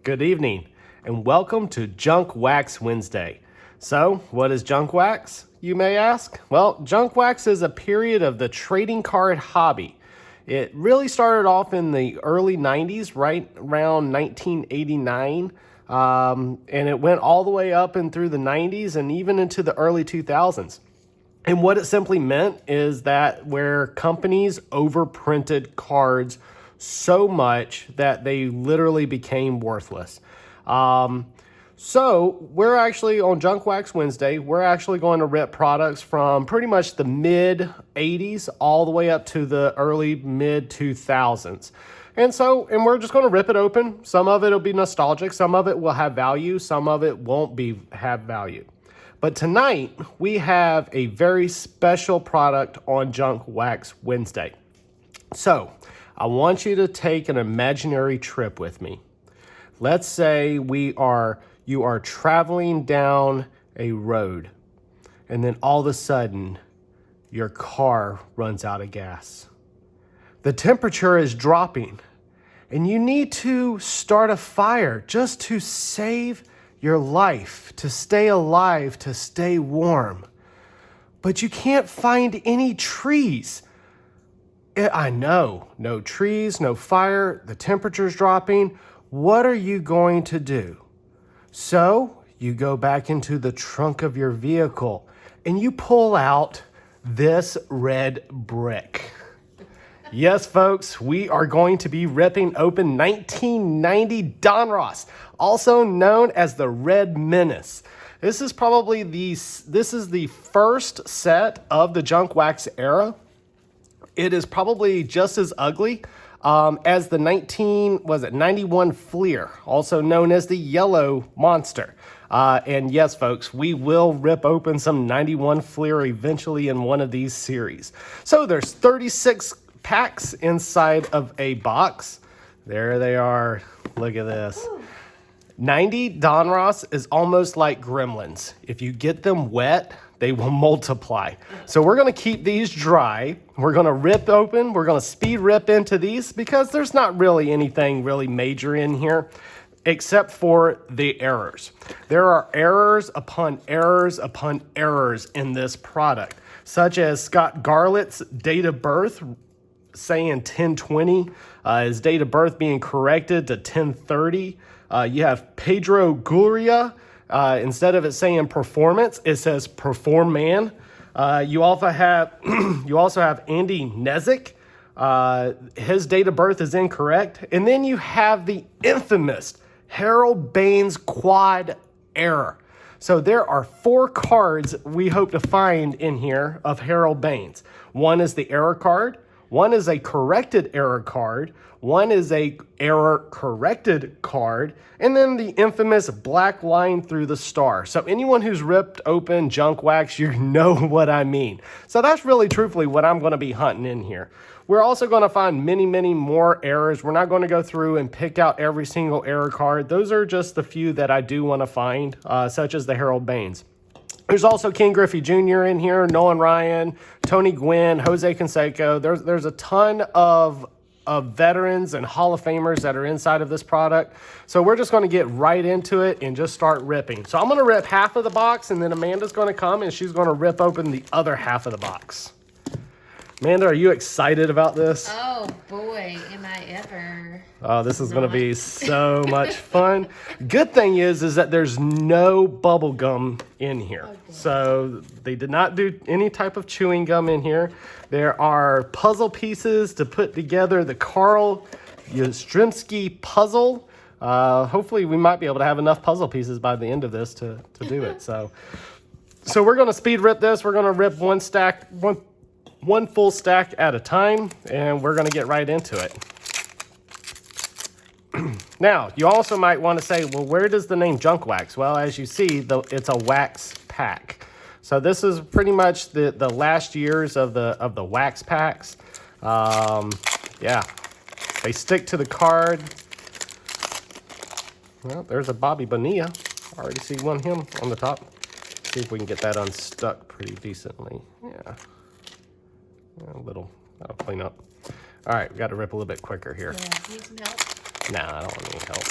Good evening, and welcome to Junk Wax Wednesday. So, what is junk wax, you may ask? Well, junk wax is a period of the trading card hobby. It really started off in the early 90s, right around 1989, and it went all the way up and through the 90s and even into the early 2000s. And what it simply meant is that where companies overprinted cards so much that they literally became worthless. So we're actually on Junk Wax Wednesday, we're actually going to rip products from pretty much the mid 80s all the way up to the early mid 2000s. And we're just going to rip it open. Some of it will be nostalgic, some of it will have value, some of it won't have value. But tonight, we have a very special product on Junk Wax Wednesday. So, I want you to take an imaginary trip with me. Let's say you are traveling down a road, and then all of a sudden, your car runs out of gas. The temperature is dropping, and you need to start a fire just to save your life, to stay alive, to stay warm. But you can't find any trees. I know, no trees, no fire, the temperature's dropping. What are you going to do? So you go back into the trunk of your vehicle and you pull out this red brick. Yes, folks, we are going to be ripping open 1990 Donruss, also known as the Red Menace. This is probably the first set of the junk wax era. It is probably just as ugly as the 91 Fleer, also known as the Yellow Monster. And yes, folks, we will rip open some 91 Fleer eventually in one of these series. So there's 36 packs inside of a box. There they are. Look at this. 90 Donruss is almost like gremlins. If you get them wet, they will multiply. So we're going to keep these dry. We're going to rip open. We're going to speed rip into these because there's not really anything really major in here except for the errors. There are errors upon errors upon errors in this product, such as Scott Garlett's date of birth saying 1020, his date of birth being corrected to 1030. You have Pedro Guria. Instead of it saying performance, it says perform man. You also have Andy Nezik. His date of birth is incorrect. And then you have the infamous Harold Baines quad error. So there are 4 cards we hope to find in here of Harold Baines. One is the error card. One is a corrected error card. One is a error corrected card. And then the infamous black line through the star. So anyone who's ripped open junk wax, you know what I mean. So that's really truthfully what I'm going to be hunting in here. We're also going to find many, many more errors. We're not going to go through and pick out every single error card. Those are just the few that I do want to find, such as the Harold Baines. There's also King Griffey Jr. in here, Nolan Ryan, Tony Gwynn, Jose Canseco. There's a ton of veterans and Hall of Famers that are inside of this product. So we're just going to get right into it and just start ripping. So I'm going to rip half of the box, and then Amanda's going to come and she's going to rip open the other half of the box. Amanda, are you excited about this? Oh boy, am I ever. Oh, this is going to be so much fun. Good thing is that there's no bubble gum in here. Okay. So they did not do any type of chewing gum in here. There are puzzle pieces to put together the Carl Yastrzemski puzzle. Hopefully we might be able to have enough puzzle pieces by the end of this to do it. So we're going to speed rip this. We're going to rip one full stack at a time, and we're going to get right into it. Now, you also might want to say, well, where does the name Junk Wax? Well, as you see, it's a wax pack. So this is pretty much the last years of the wax packs. Yeah, they stick to the card. Well, there's a Bobby Bonilla. I already see one him on the top. See if we can get that unstuck pretty decently. Yeah. A little, that'll clean up. All right, we got to rip a little bit quicker here. Yeah, need some help? Nah, I don't want any help.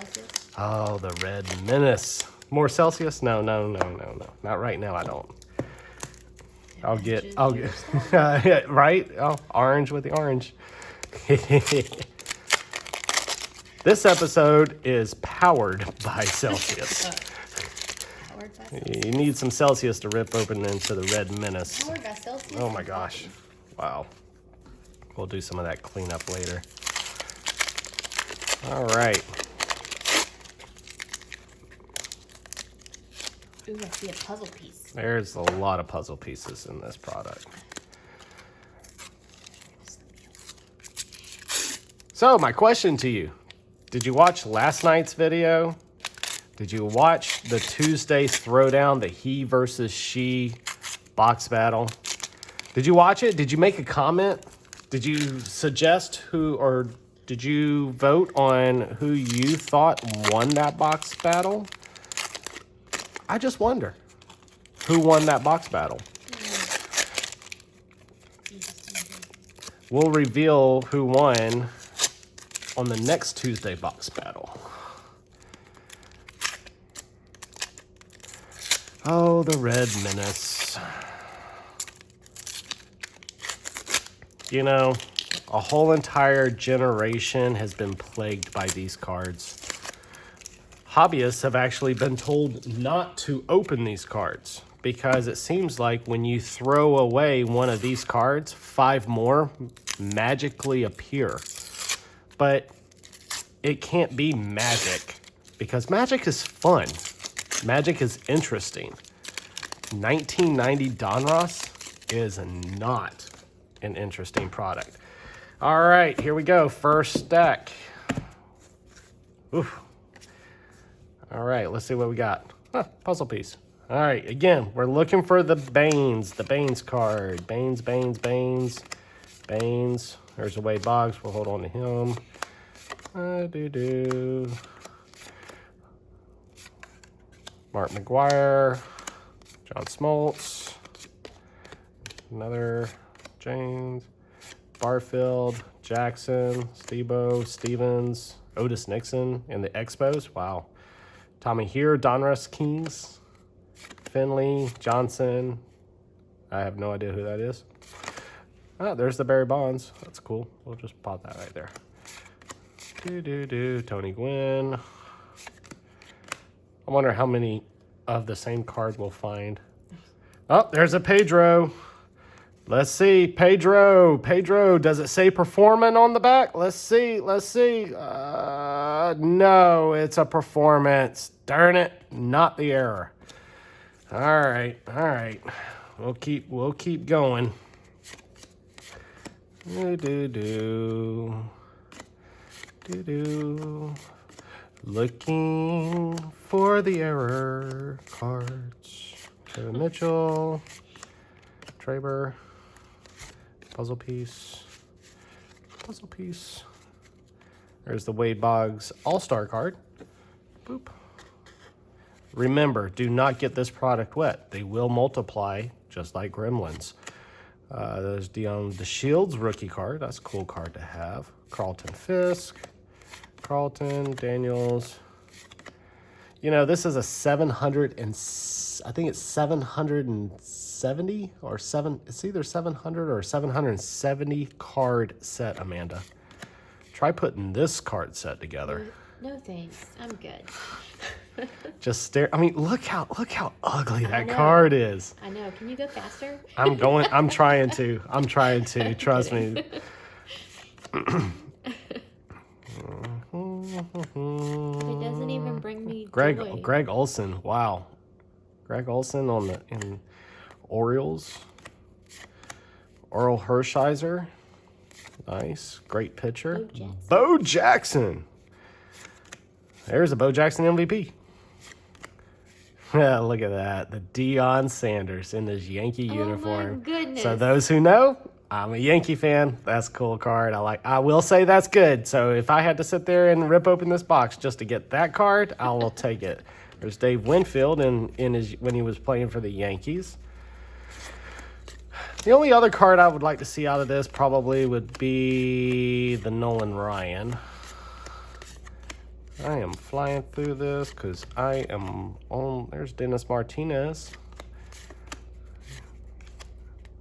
Celsius? Oh, the red Menace. More Celsius? No. Not right now, I don't. I'll get, right? Oh, orange with the orange. This episode is powered by Celsius. Powered by Celsius. You need some Celsius to rip open into the red Menace. Powered by Celsius. Oh my gosh. Wow. We'll do some of that cleanup later. All right. Ooh, I see a puzzle piece. There's a lot of puzzle pieces in this product. So my question to you, did you watch last night's video? Did you watch the Tuesday throwdown, the he versus she box battle? Did you watch it? Did you make a comment? Did you suggest who, or did you vote on who you thought won that box battle? I just wonder who won that box battle. We'll reveal who won on the next Tuesday box battle. Oh, the red Menace. You know, a whole entire generation has been plagued by these cards. Hobbyists have actually been told not to open these cards because it seems like when you throw away one of these cards, 5 more magically appear. But it can't be magic because magic is fun. Magic is interesting. 1990 Donruss is not an interesting product. All right, here we go. First deck. Oof. All right, let's see what we got. Huh, puzzle piece. All right, again, we're looking for the Banes card. Banes. There's a Wade Boggs. We'll hold on to him. Mark McGuire. John Smoltz. Another James. Barfield. Jackson. Stebo. Stevens. Otis Nixon in the Expos. Wow. Tommy here, Donruss Kings, Finley, Johnson. I have no idea who that is. Oh, there's the Barry Bonds. That's cool. We'll just pop that right there. Tony Gwynn. I wonder how many of the same card we'll find. Oh, there's a Pedro. Let's see. Pedro, does it say performing on the back? Let's see. No, it's a performance. Darn it, not the error. All right. We'll keep going. Looking for the error cards. Kevin Mitchell, Traber. Puzzle piece. There's the Wade Boggs All-Star card. Boop. Remember, do not get this product wet. They will multiply just like gremlins. There's Dion DeShields rookie card. That's a cool card to have. Carlton Fisk. Carlton Daniels. You know, this is a 700 and I think it's 770 or it's either 700 or 770 card set, Amanda. Try putting this card set together. No thanks. I'm good. Just stare. I mean, look how ugly that card is. I know. Can you go faster? I'm trying to. Trust me. It doesn't even bring me joy. Greg Olson. Wow. Greg Olson in Orioles. Oral Hershiser. Nice. Great pitcher. Bo Jackson. There's a Bo Jackson MVP. Yeah, look at that. The Deion Sanders in his Yankee uniform. My goodness. So those who know, I'm a Yankee fan. That's a cool card. I will say that's good. So if I had to sit there and rip open this box just to get that card, I will take it. There's Dave Winfield when he was playing for the Yankees. The only other card I would like to see out of this probably would be the Nolan Ryan. I am flying through this because I am on. There's Dennis Martinez.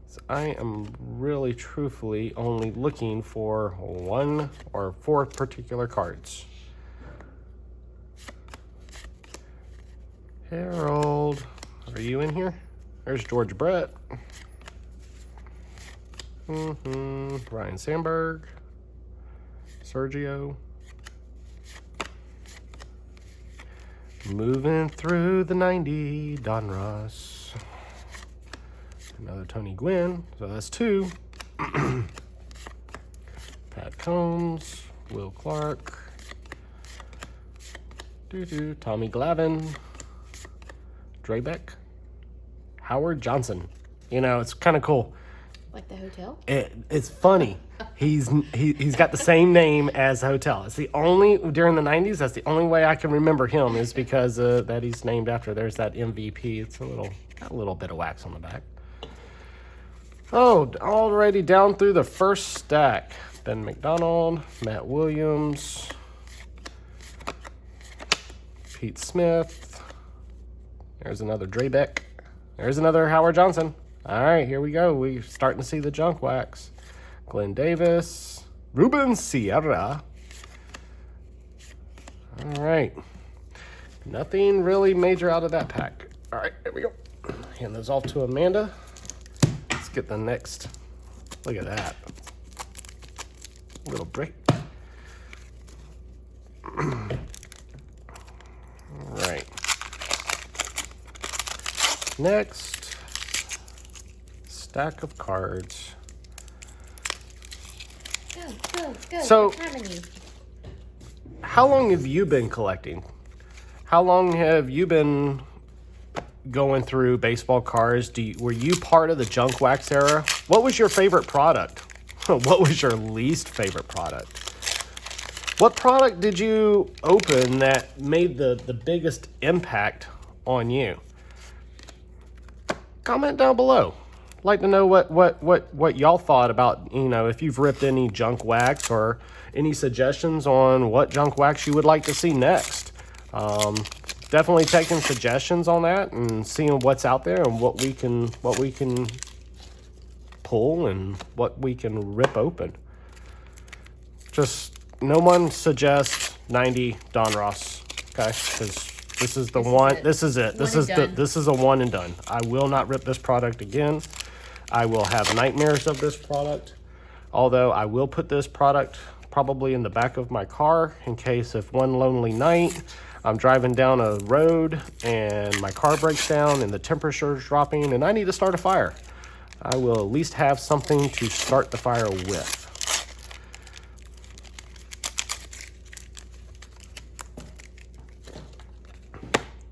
So I am really, truthfully only looking for 1 or 4 particular cards. Harold, are you in here? There's George Brett. Ryan Sandberg. Sergio. Moving through the 90, Don Ross. Another Tony Gwynn, so that's 2. Pat Combs, Will Clark. Tommy Glavine. Drebeck. Howard Johnson. You know, it's kind of cool. Like the hotel? It's funny. He's got the same name as the hotel. It's the only, during the 90s, that's the only way I can remember him is because that he's named after. There's that MVP. It's got a little bit of wax on the back. Oh, already down through the first stack. Ben McDonald, Matt Williams, Pete Smith. There's another Drebeck. There's another Howard Johnson. All right, here we go. We're starting to see the junk wax. Glenn Davis, Ruben Sierra. All right. Nothing really major out of that pack. All right, here we go. Hand those off to Amanda. Let's get the next. Look at that. Little break. All right. Next. Stack of cards. Go. So, Timing you. how long have you been collecting? How long have you been going through baseball cards? Were you part of the junk wax era? What was your favorite product? What was your least favorite product? What product did you open that made the biggest impact on you? Comment down below. I'd like to know what y'all thought about, you know, if you've ripped any junk wax or any suggestions on what junk wax you would like to see next. Definitely taking suggestions on that and seeing what's out there and what we can pull and what we can rip open. Just no one suggests 90 Don Ross, okay? Because this is the one. This is it. This is a one and done. I will not rip this product again. I will have nightmares of this product. Although I will put this product probably in the back of my car in case if one lonely night I'm driving down a road and my car breaks down and the temperature is dropping and I need to start a fire. I will at least have something to start the fire with.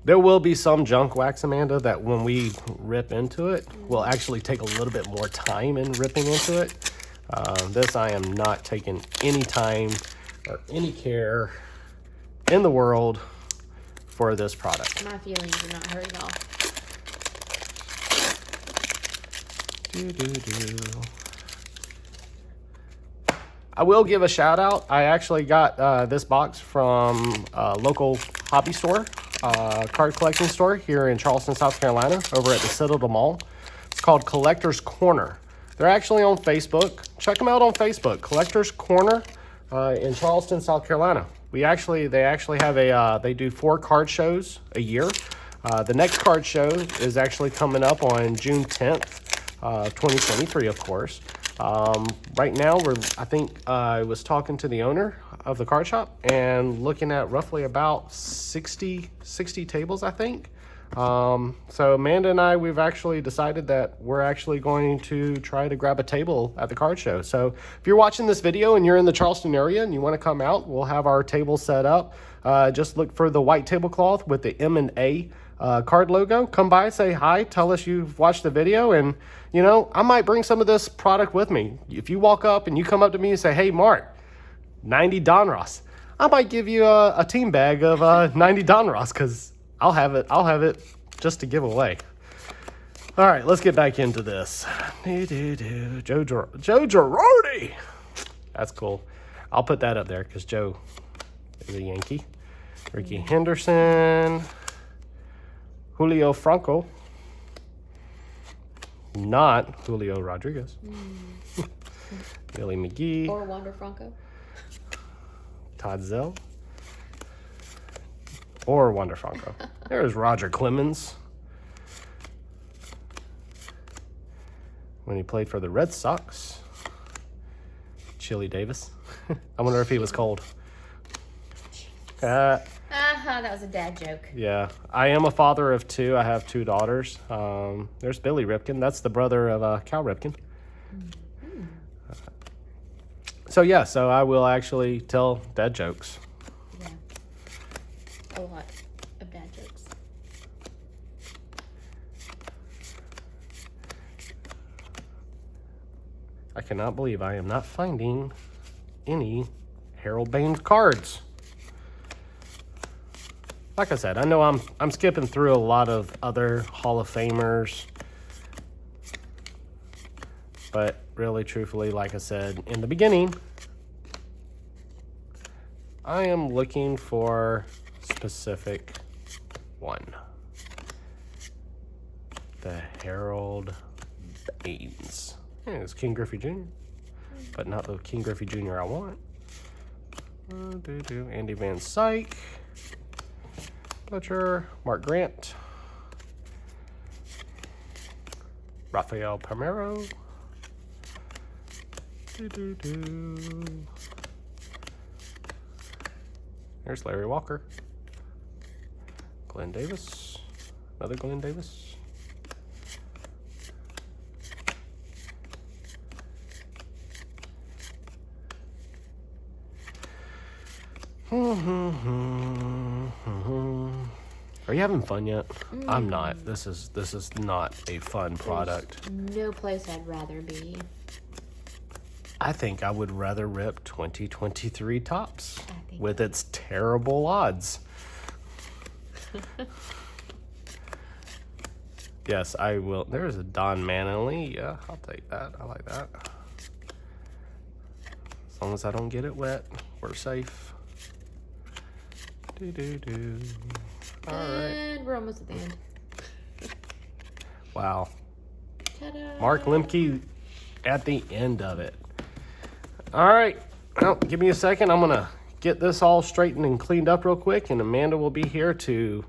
There will be some junk wax, Amanda, that when we rip into it, will actually take a little bit more time in ripping into it. This I am not taking any time or any care in the world for this product. My feelings are not hurt at all. I will give a shout out. I actually got this box from a local hobby store, card collecting store here in Charleston, South Carolina, over at the Citadel Mall. It's called Collector's Corner. They're actually on Facebook. Check them out on Facebook. Collector's Corner in Charleston, South Carolina. They actually have they do 4 card shows a year. The next card show is actually coming up on June 10th, 2023, of course. Right now, I was talking to the owner of the card shop and looking at roughly about 60 tables, I think. So Amanda and I, we've actually decided that we're actually going to try to grab a table at the card show. So if you're watching this video and you're in the Charleston area and you want to come out, we'll have our table set up. Just look for the white tablecloth with the M&A card logo. Come by, say hi, tell us you've watched the video, and you know, I might bring some of this product with me. If you walk up and you come up to me and say, hey Mark, 90 Don Ross, I might give you a team bag of 90 Don Ross, because I'll have it just to give away. All right, let's get back into this. Joe Girardi. That's cool. I'll put that up there because Joe is a Yankee. Ricky Henderson. Julio Franco. Not Julio Rodriguez. Billy McGee. Or Wander Franco. Todd Zell. Or Wander Franco. There's Roger Clemens. When he played for the Red Sox. Chili Davis. I wonder if he was cold. That was a dad joke. Yeah, I am a father of two. I have two daughters. There's Billy Ripken. That's the brother of Cal Ripken. So yeah, so I will actually tell dad jokes. Yeah. A lot of dad jokes. I cannot believe I am not finding any Harold Baines cards. Like I said, I know I'm skipping through a lot of other Hall of Famers. But really, truthfully, like I said in the beginning, I am looking for specific one. The Harold Baines. Yeah, it's King Griffey Jr., but not the King Griffey Jr. I want. Andy Van Syke. Fletcher, Mark Grant, Rafael Palmeiro, there's Larry Walker, Glenn Davis, another Glenn Davis, Are you having fun yet? I'm not. This is not a fun product. There's no place I'd rather be. I think I would rather rip 2023 Topps with its terrible odds. Yes, I will. There's a Don Manley. Yeah, I'll take that. I like that. As long as I don't get it wet, we're safe. All right. And we're almost at the end. Wow. Ta-da. Mark Lemke at the end of it. All right. Well, give me a second. I'm going to get this all straightened and cleaned up real quick, and Amanda will be here to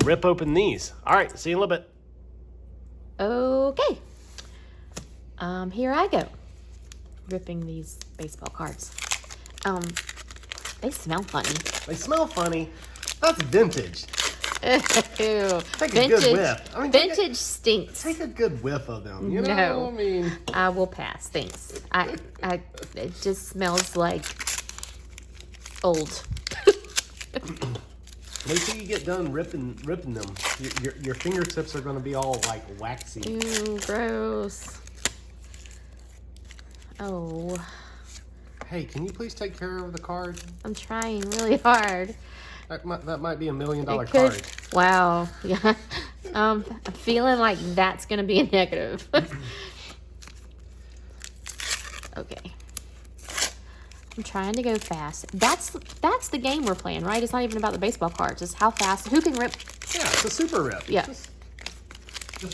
rip open these. All right. See you in a little bit. Okay. Here I go. Ripping these baseball cards. They smell funny. They smell funny. That's vintage. Ew. Take a good whiff. I mean, vintage stinks. Take a good whiff of them. You know, No. I mean, I will pass. Thanks. It just smells like old. wait till you get done ripping them. Your fingertips are going to be all like waxy. Ew, gross. Oh, Hey, can you please take care of the card? I'm trying really hard. That might be $1 million It card. could. Wow. Yeah. I'm feeling like that's gonna be a negative. Okay. I'm trying to go fast. That's the game we're playing, right? It's not even about the baseball cards. It's how fast. Who can rip? Yeah, it's a super rip. Yeah. Just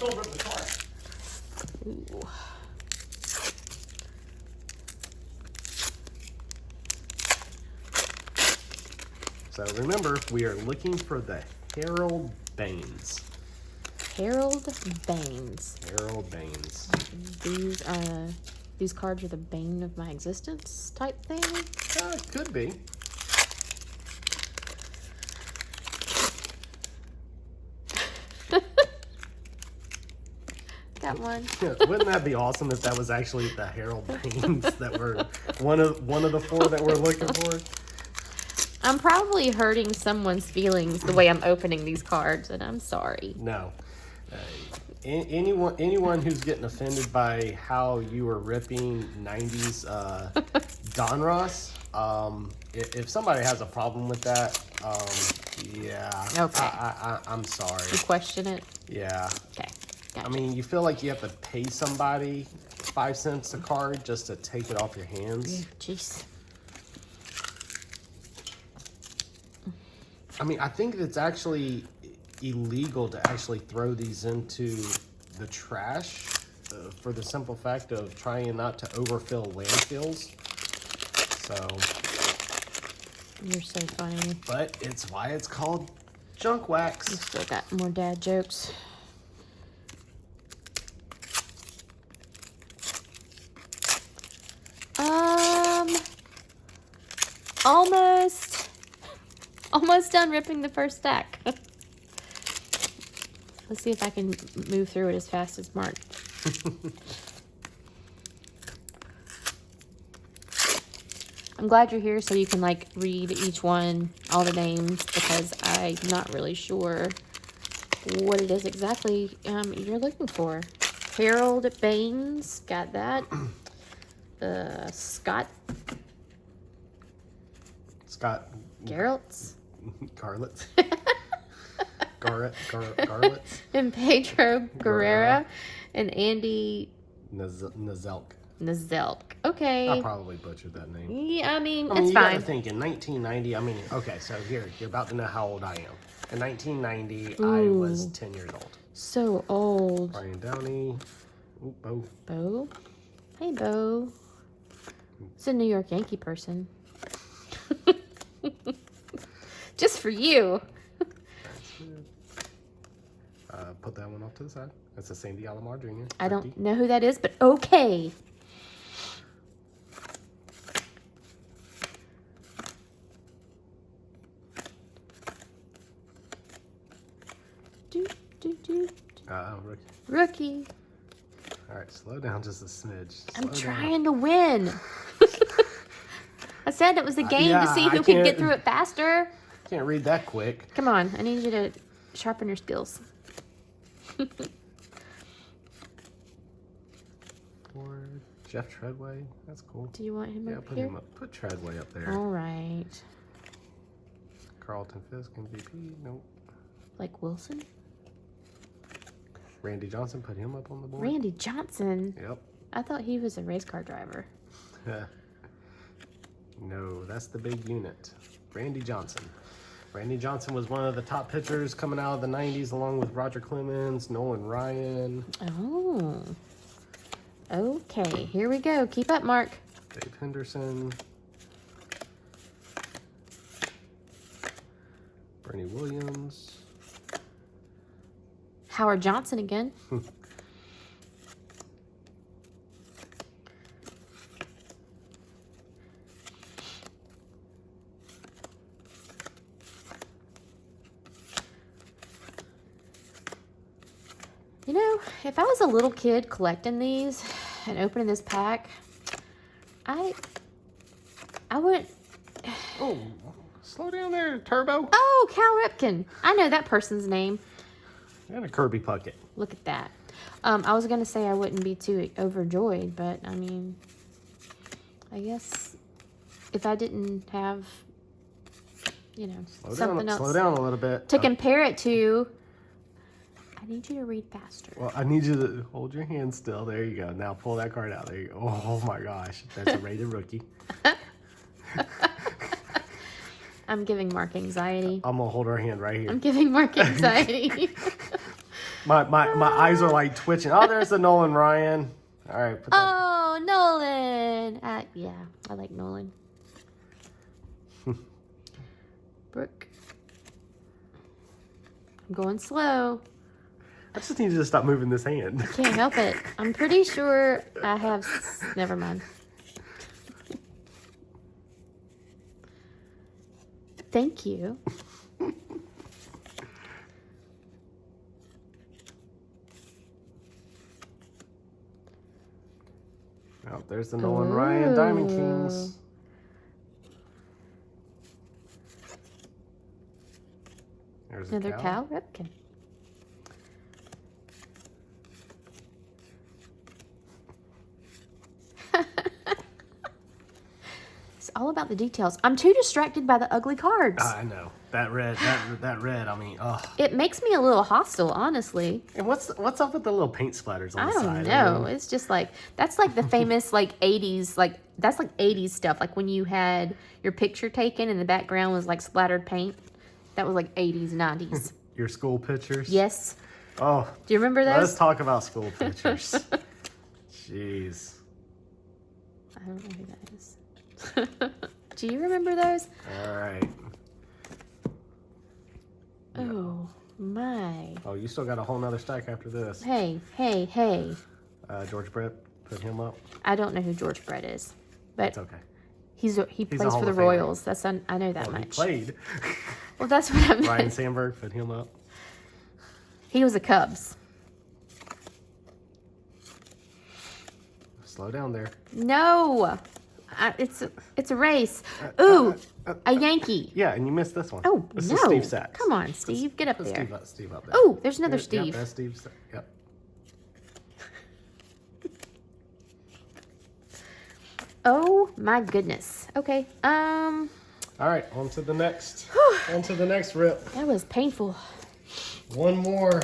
don't rip the card. Ooh. So remember, we are looking for the Harold Baines. Harold Baines. Harold Baines. These cards are the bane of my existence type thing. It could be. That one. Yeah, wouldn't that be awesome if that was actually the Harold Baines that were one of the four that we're looking for? I'm probably hurting someone's feelings the way I'm opening these cards, and I'm sorry. No. Anyone who's getting offended by how you were ripping 90s Donruss, if somebody has a problem with that, yeah. Okay. I'm sorry. You question it? Yeah. Okay. Gotcha. I mean, you feel like you have to pay somebody 5 cents a card just to take it off your hands. Jeez. I mean, I think it's actually illegal to actually throw these into the trash for the simple fact of trying not to overfill landfills. So, You're so funny. but it's why it's called junk wax. You still got more dad jokes. Almost done ripping the first stack. Let's see if I can move through it as fast as Mark. I'm glad you're here so you can like read each one, all the names, because I'm not really sure what it is exactly you're looking for. Harold Baines, got that. Scott Garlitz. Garlitz. And Pedro Guerrera and Andy Nazelk. Okay. I probably butchered that name. Yeah, I mean, you it's fine. gotta think, in 1990, okay, so here, you're about to know how old I am. In 1990, I was 10 years old. So old. Brian Downey. Ooh, Bo. Bo? Hey, Bo. It's a New York Yankee person. Just for you. Put that one off to the side. That's a Sandy Alomar Jr. I don't know who that is, but okay. Rookie. Rookie. All right, slow down just a smidge. I'm trying to win. I said it was a game to see who could get through it faster. Can't read that quick. Come on, I need you to sharpen your skills. Or Jeff Treadway. That's cool. Do you want him up put here? him up. Put Treadway up there. All right. Carlton Fisk, MVP. Nope. Like Wilson? Randy Johnson, put him up on the board. Randy Johnson? Yep. I thought he was a race car driver. No, that's the big unit. Randy Johnson. Randy Johnson was one of the top pitchers coming out of the 90s, along with Roger Clemens, Nolan Ryan. Oh. Okay, here we go. Keep up, Mark. Dave Henderson. Bernie Williams. Howard Johnson again. You know, if I was a little kid collecting these and opening this pack, I would... Oh, slow down there, Turbo. Oh, Cal Ripken. I know that person's name. And a Kirby Puckett. Look at that. I was going to say I wouldn't be too overjoyed, but I mean, I guess if I didn't have, you know, something else Slow down a little bit. to compare it to, I need you to read faster. Well, I need you to hold your hand still. There you go. Now pull that card out. There you go. Oh my gosh. That's a rated rookie. I'm giving Mark anxiety. I'm going to hold her hand right here. I'm giving Mark anxiety. My eyes are like twitching. Oh, there's the Nolan Ryan. All right. Put that. Oh, Nolan. Yeah, I like Nolan. Brooke. I'm going slow. I just need you to stop moving this hand. Can't help it. I'm pretty sure I have... Never mind. Thank you. Oh, there's the Nolan Ryan Diamond Kings. There's Another Cal Ripken. It's all about the details. I'm too distracted by the ugly cards. I know. That red, I mean, oh. It makes me a little hostile, honestly. And what's up with the little paint splatters on I the don't side? know. It's just like, that's like the famous like 80s, like that's like 80s stuff. Like when you had your picture taken and the background was like splattered paint. That was like 80s, 90s. Your school pictures? Yes. Oh. Do you remember those? Let's talk about school pictures. Jeez. I don't know who that is. Do you remember those? All right. Oh, my. Oh, you still got a whole nother stack after this. Hey. George Brett, put him up. I don't know who George Brett is, but It's okay. he plays Hall for the of Famer. Royals. I know that He much. played. Well, that's what I meant. Ryan Sandberg, put him up. He was a Cubs. Slow down there. No, it's a race. Ooh, a Yankee. Yeah, and you missed this one. Oh, this no. is Steve Sachs. Come on, Steve. Get up Put there. Steve up there. Oh, there's another Yeah, Steve. that's Steve Sachs. Yep. Oh, my goodness. Okay. All right, on to the next. On to the next rip. That was painful. One more,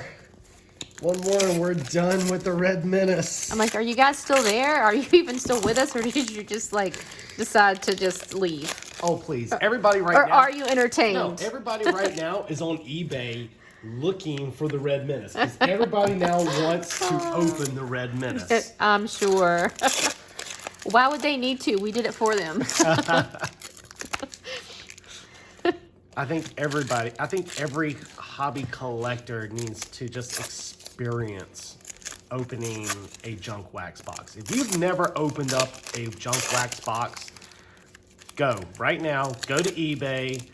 and we're done with the Red Menace. I'm like, are you guys still there? Are you even still with us, or did you just like decide to just leave? Oh, please. Everybody right Or now. are you entertained? No, everybody right now is on eBay looking for the Red Menace. Because everybody now wants to open the Red Menace. I'm sure. Why would they need to? We did it for them. I think every hobby collector needs to just experience opening a junk wax box. If you've never opened up a junk wax box, go right now, go to eBay,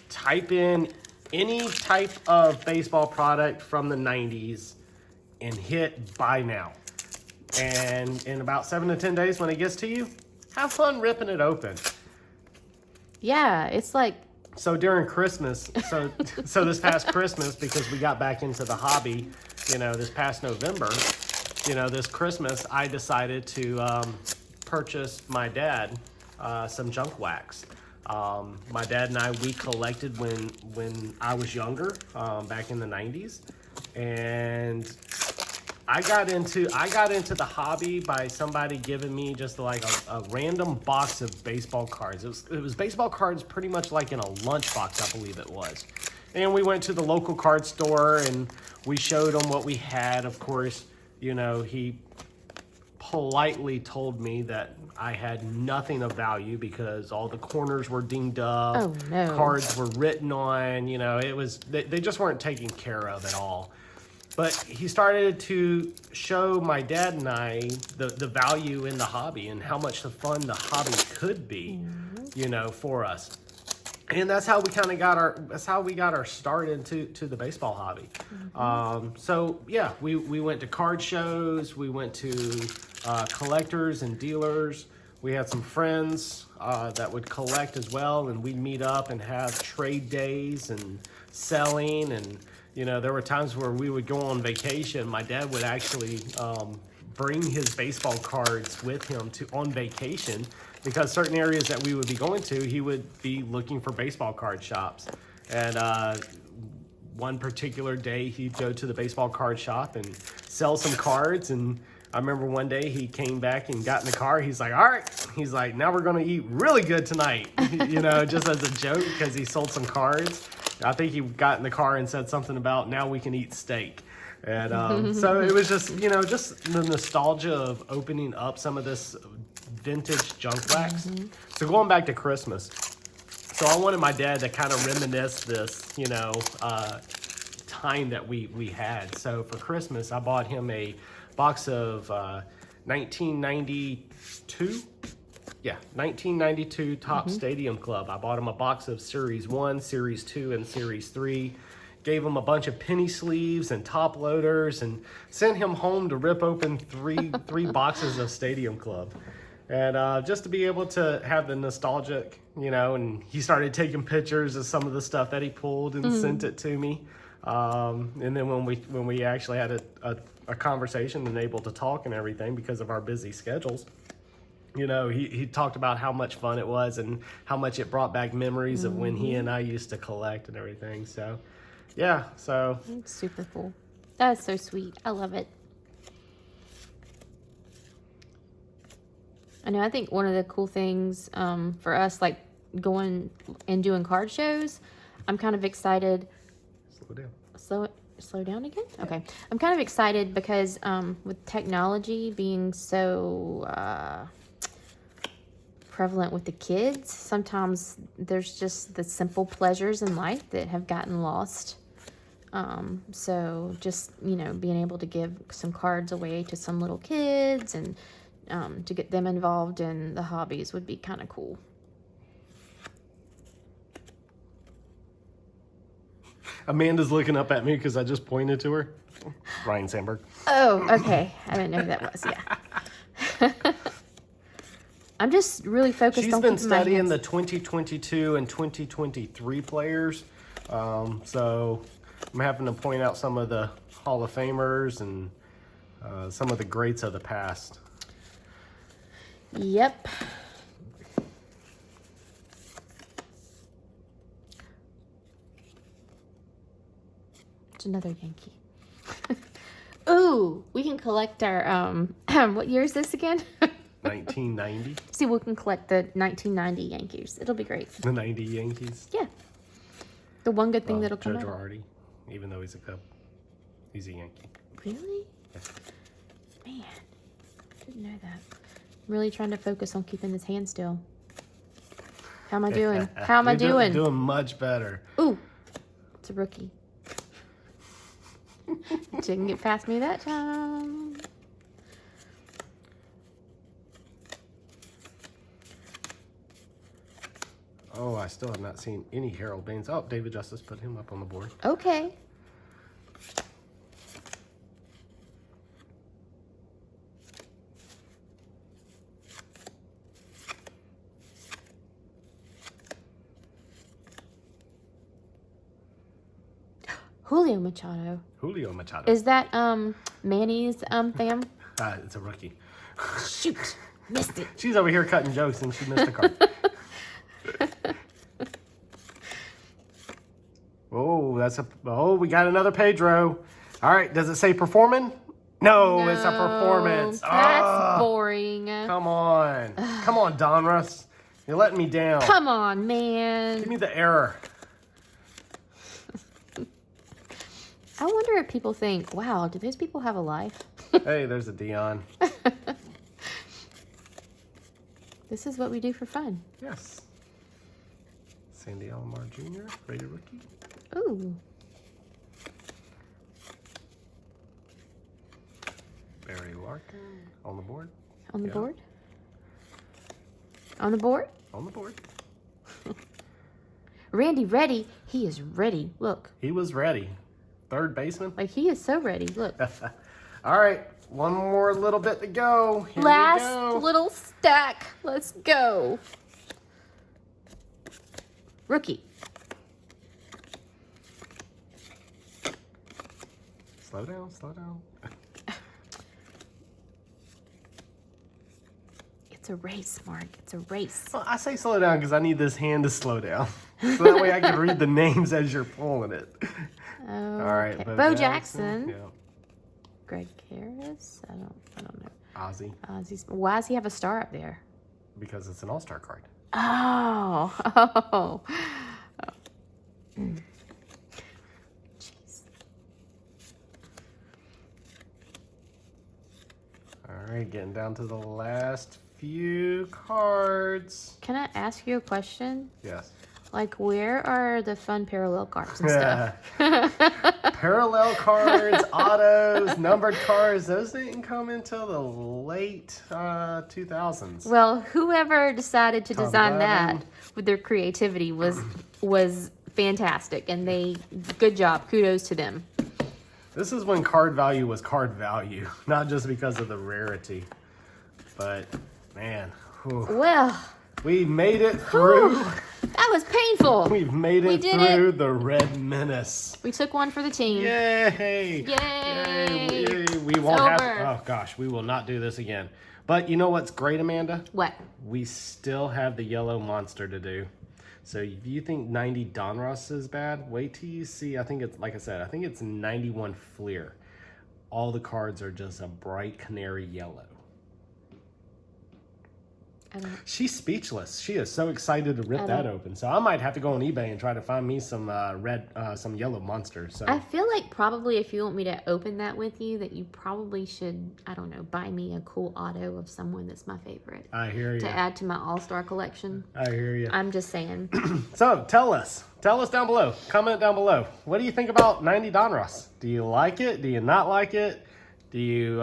type in any type of baseball product from the 90s and hit buy now. And in about 7 to 10 days when it gets to you, have fun ripping it open. Yeah, it's like, So during Christmas, so this past Christmas, because we got back into the hobby, this past November, this Christmas, I decided to purchase my dad some junk wax. My dad and I, we collected when I was younger, back in the 90s, and I got into the hobby by somebody giving me just like a random box of baseball cards. It was baseball cards pretty much like in a lunchbox, I believe it was. And we went to the local card store and we showed him what we had. Of course, he politely told me that I had nothing of value because all the corners were dinged up. Oh, no. Cards were written on, they just weren't taken care of at all. But he started to show my dad and I the value in the hobby and how much fun the hobby could be, for us. And that's how we kind of got our start into the baseball hobby. So yeah, we went to card shows, we went to collectors and dealers. We had some friends that would collect as well, and we'd meet up and have trade days and selling. And there were times where we would go on vacation. My dad would actually bring his baseball cards with him on vacation, because certain areas that we would be going to, he would be looking for baseball card shops. And one particular day, he'd go to the baseball card shop and sell some cards. And I remember one day he came back and got in the car. He's like, all right. He's like, now we're going to eat really good tonight, just as a joke, because he sold some cards. I think he got in the car and said something about now we can eat steak. And so it was just, just the nostalgia of opening up some of this vintage junk wax. So going back to Christmas. So I wanted my dad to kind of reminisce this, time that we had. So for Christmas, I bought him a box of 1992. Yeah, 1992 Top Stadium Club. I bought him a box of Series 1, Series 2, and Series 3. Gave him a bunch of penny sleeves and top loaders and sent him home to rip open three boxes of Stadium Club. And just to be able to have the nostalgic, and he started taking pictures of some of the stuff that he pulled and sent it to me. And then when we actually had a conversation and able to talk and everything because of our busy schedules, he talked about how much fun it was and how much it brought back memories of when he and I used to collect and everything. So, yeah, so. It's super cool. That's so sweet. I love it. I think one of the cool things for us, like going and doing card shows, I'm kind of excited. Slow down. Slow down again? Okay. I'm kind of excited because with technology being so prevalent with the kids, sometimes there's just the simple pleasures in life that have gotten lost. So just, you know, being able to give some cards away to some little kids and to get them involved in the hobbies would be kind of cool. Amanda's looking up at me because I just pointed to her. Ryan Sandberg. Oh, okay. I didn't know who that was. Yeah. I'm just really focused She's on been keeping my studying hands. the 2022 and 2023 players. So I'm having to point out some of the Hall of Famers and some of the greats of the past. Yep. It's another Yankee. Ooh, we can collect our what year is this again? 1990. See, we can collect the 1990 Yankees. It'll be great. The 90 Yankees. Yeah. The one good thing that'll Joe come out. Girardi, even though he's a Cub, he's a Yankee. Really? Man, didn't know that. I'm really trying to focus on keeping this hand still. How am I doing? How am I doing? Doing much better. Ooh, it's a rookie. Didn't get past me that time. Oh, I still have not seen any Harold Baines. Oh, David Justice, put him up on the board. Okay. Julio Machado. Julio Machado. Is that Manny's fam? It's a rookie. Shoot, missed it. She's over here cutting jokes and she missed a card. Oh, we got another Pedro. All right, does it say performing? No, it's a performance. That's boring. Come on. Come on, Donruss. You're letting me down. Come on, man. Give me the error. I wonder if people think, wow, do those people have a life? Hey, there's a Dion. This is what we do for fun. Yes. Sandy Alomar Jr., rated rookie. Ooh. Barry Larkin on the board. On the Yeah. board? On the board? On the board. Randy ready. He is ready. Look. He was ready. Third baseman. Like, he is so ready. Look. All right, one more little bit to go. Here we Last go. little stack. Let's go. Rookie. Slow down, slow down. It's a race, Mark. It's a race. Well, I say slow down because I need this hand to slow down. So that way I can read the names as you're pulling it. Oh, All right, Bo Jackson. Yeah. Greg Harris. I don't know. Ozzy, Why does he have a star up there? because it's an all-star card. Oh. Jeez. All right, getting down to the last few cards. Can I ask you a question? Yes. Like, where are the fun parallel cards and stuff? Parallel cards, autos, numbered cards, those didn't come until the late 2000s. Well, whoever decided to Tom design that Glavine. with their creativity was fantastic, and good job. Kudos to them. This is when card value was card value, not just because of the rarity. But, man, whew, Well, we made it through. that was painful. We've made We it did through the Red Menace. We took one for the team. Yay! Yay! Yay! We won't have. over. Oh gosh, we will not do this again. But you know what's great, Amanda? What? We still have the yellow monster to do. So if you think 90 Donruss is bad, wait till you see. I think it's, like I said, I think it's 91 Fleer. All the cards are just a bright canary yellow. She's speechless. She is so excited to rip that open. So I might have to go on eBay and try to find me some some yellow monsters. So I feel like probably if you want me to open that with you, that you probably should, I don't know, buy me a cool auto of someone that's my favorite. I hear you. To add to my all-star collection. I hear you. I'm just saying. So tell us down below. Comment down below. What do you think about 90 Donruss? Do you like it? Do you not like it? Do you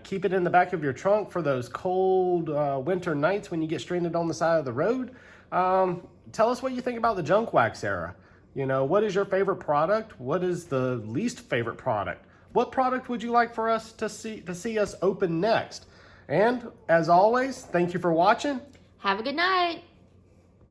keep it in the back of your trunk for those cold winter nights when you get stranded on the side of the road? Tell us what you think about the junk wax era. You know, what is your favorite product? What is the least favorite product? What product would you like for us to see us open next? And as always, thank you for watching. Have a good night.